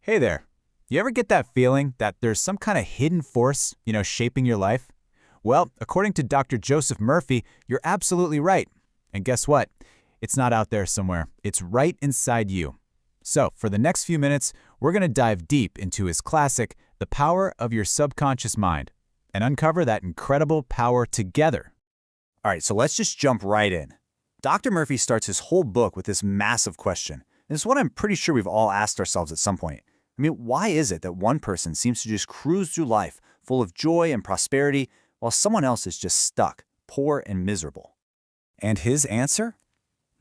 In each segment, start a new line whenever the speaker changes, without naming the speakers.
Hey there. You ever get that feeling that there's some kind of hidden force, shaping your life? Well, according to Dr. Joseph Murphy, you're absolutely right. And guess what? It's not out there somewhere. It's right inside you. So, for the next few minutes, we're going to dive deep into his classic, The Power of Your Subconscious Mind, and uncover that incredible power together.
All right, so let's just jump right in. Dr. Murphy starts his whole book with this massive question. And it's one I'm pretty sure we've all asked ourselves at some point. Why is it that one person seems to just cruise through life full of joy and prosperity while someone else is just stuck, poor and miserable? And his answer?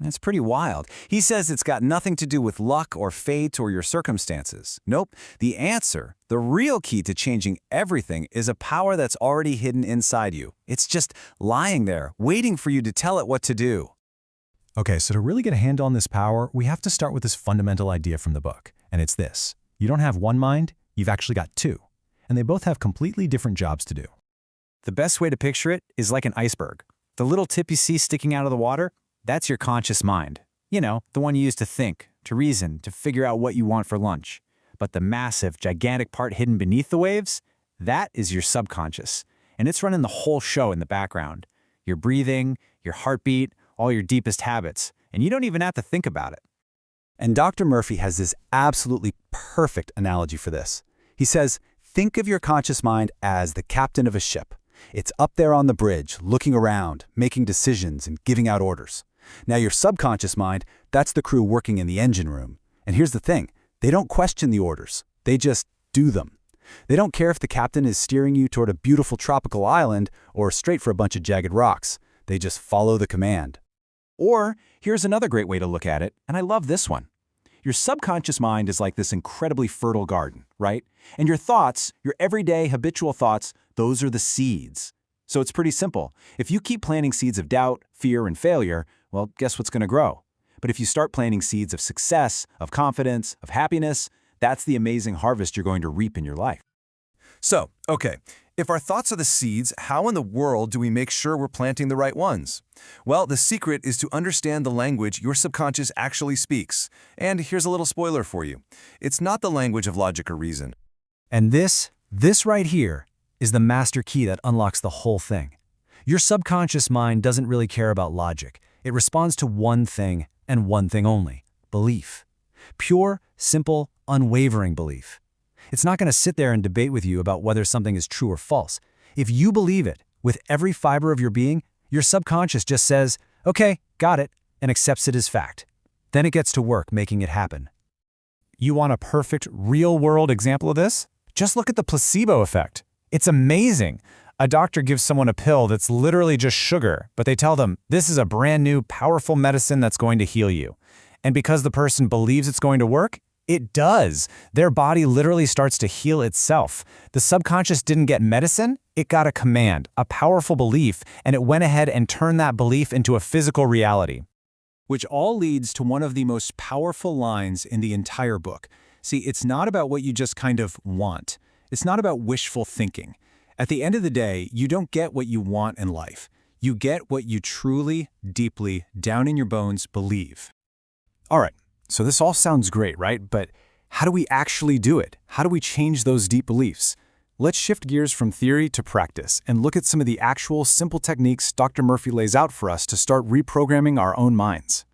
It's pretty wild. He says it's got nothing to do with luck or fate or your circumstances. Nope. The answer, the real key to changing everything, is a power that's already hidden inside you. It's just lying there, waiting for you to tell it what to do.
Okay, so to really get a handle on this power, we have to start with this fundamental idea from the book, and it's this. You don't have one mind, you've actually got two, and they both have completely different jobs to do.
The best way to picture it is like an iceberg. The little tip you see sticking out of the water, that's your conscious mind. The one you use to think, to reason, to figure out what you want for lunch. But the massive, gigantic part hidden beneath the waves, that is your subconscious. And it's running the whole show in the background. Your breathing, your heartbeat, all your deepest habits. And you don't even have to think about it. And Dr. Murphy has this absolutely perfect analogy for this. He says, think of your conscious mind as the captain of a ship. It's up there on the bridge, looking around, making decisions, and giving out orders. Now your subconscious mind, that's the crew working in the engine room. And here's the thing, they don't question the orders. They just do them. They don't care if the captain is steering you toward a beautiful tropical island or straight for a bunch of jagged rocks. They just follow the command. Or here's another great way to look at it, and I love this one. Your subconscious mind is like this incredibly fertile garden, right? And your thoughts, your everyday habitual thoughts, those are the seeds. So it's pretty simple. If you keep planting seeds of doubt, fear, and failure, well, guess what's going to grow? But if you start planting seeds of success, of confidence, of happiness, that's the amazing harvest you're going to reap in your life.
So, okay, if our thoughts are the seeds, how in the world do we make sure we're planting the right ones? Well, the secret is to understand the language your subconscious actually speaks. And here's a little spoiler for you. It's not the language of logic or reason.
And this right here is the master key that unlocks the whole thing. Your subconscious mind doesn't really care about logic. It responds to one thing and one thing only: belief. Pure, simple, unwavering belief. It's not going to sit there and debate with you about whether something is true or false. If you believe it with every fiber of your being, your subconscious just says, okay, got it, and accepts it as fact. Then it gets to work making it happen.
You want a perfect, real-world example of this? Just look at the placebo effect. It's amazing. A doctor gives someone a pill that's literally just sugar, but they tell them, this is a brand new, powerful medicine that's going to heal you. And because the person believes it's going to work, it does. Their body literally starts to heal itself. The subconscious didn't get medicine, it got a command, a powerful belief, and it went ahead and turned that belief into a physical reality.
Which all leads to one of the most powerful lines in the entire book. See, it's not about what you just kind of want. It's not about wishful thinking. At the end of the day, you don't get what you want in life. You get what you truly, deeply, down in your bones believe. All right. So this all sounds great, right? But how do we actually do it? How do we change those deep beliefs? Let's shift gears from theory to practice and look at some of the actual simple techniques Dr. Murphy lays out for us to start reprogramming our own minds.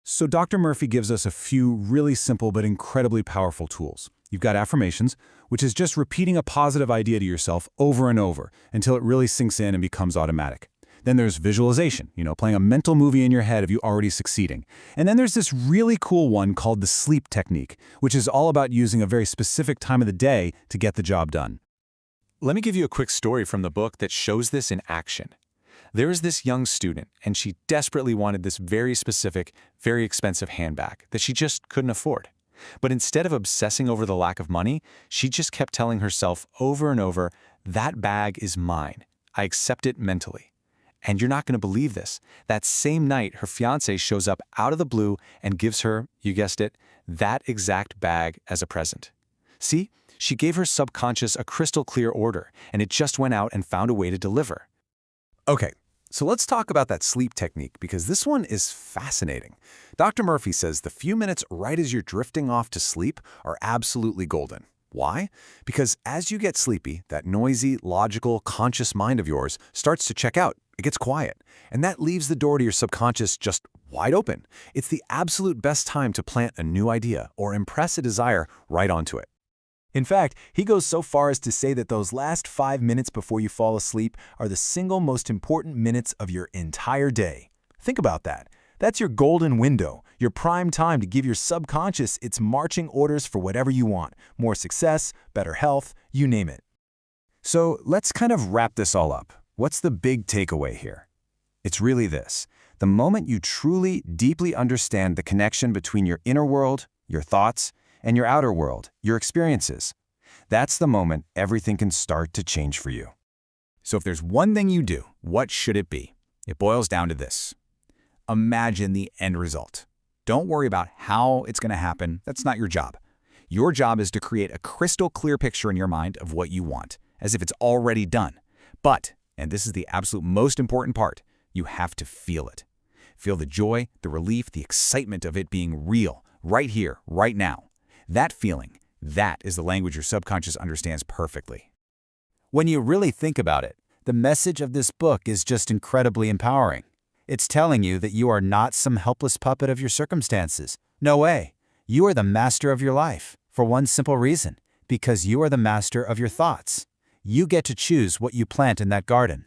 So Dr. Murphy gives us a few really simple but incredibly powerful tools. You've got affirmations, which is just repeating a positive idea to yourself over and over until it really sinks in and becomes automatic. Then there's visualization, playing a mental movie in your head of you already succeeding. And then there's this really cool one called the sleep technique, which is all about using a very specific time of the day to get the job done. Let me give you a quick story from the book that shows this in action. There is this young student, and she desperately wanted this very specific, very expensive handbag that she just couldn't afford. But instead of obsessing over the lack of money, she just kept telling herself over and over, that bag is mine. I accept it mentally. And you're not going to believe this. That same night, her fiancé shows up out of the blue and gives her, you guessed it, that exact bag as a present. See, she gave her subconscious a crystal clear order, and it just went out and found a way to deliver.
Okay, So let's talk about that sleep technique, because this one is fascinating. Dr. Murphy says the few minutes right as you're drifting off to sleep are absolutely golden. Why? Because as you get sleepy, that noisy, logical, conscious mind of yours starts to check out. It gets quiet. And that leaves the door to your subconscious just wide open. It's the absolute best time to plant a new idea or impress a desire right onto it.
In fact, he goes so far as to say that those last 5 minutes before you fall asleep are the single most important minutes of your entire day. Think about that. That's your golden window, your prime time to give your subconscious its marching orders for whatever you want. More success, better health, you name it.
So let's kind of wrap this all up. What's the big takeaway here? It's really this. The moment you truly, deeply understand the connection between your inner world, your thoughts, and your outer world, your experiences, that's the moment everything can start to change for you.
So if there's one thing you do, what should it be? It boils down to this. Imagine the end result. Don't worry about how it's going to happen. That's not your job. Your job is to create a crystal clear picture in your mind of what you want, as if it's already done. But, and this is the absolute most important part, you have to feel it. Feel the joy, the relief, the excitement of it being real, right here, right now. That feeling, that is the language your subconscious understands perfectly.
When you really think about it, the message of this book is just incredibly empowering. It's telling you that you are not some helpless puppet of your circumstances. No way. You are the master of your life, for one simple reason, because you are the master of your thoughts. You get to choose what you plant in that garden.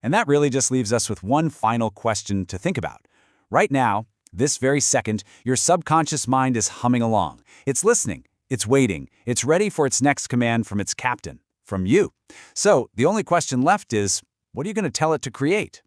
And that really just leaves us with one final question to think about. Right now, this very second, your subconscious mind is humming along. It's listening, it's waiting, it's ready for its next command from its captain, from you. So the only question left is, what are you going to tell it to create?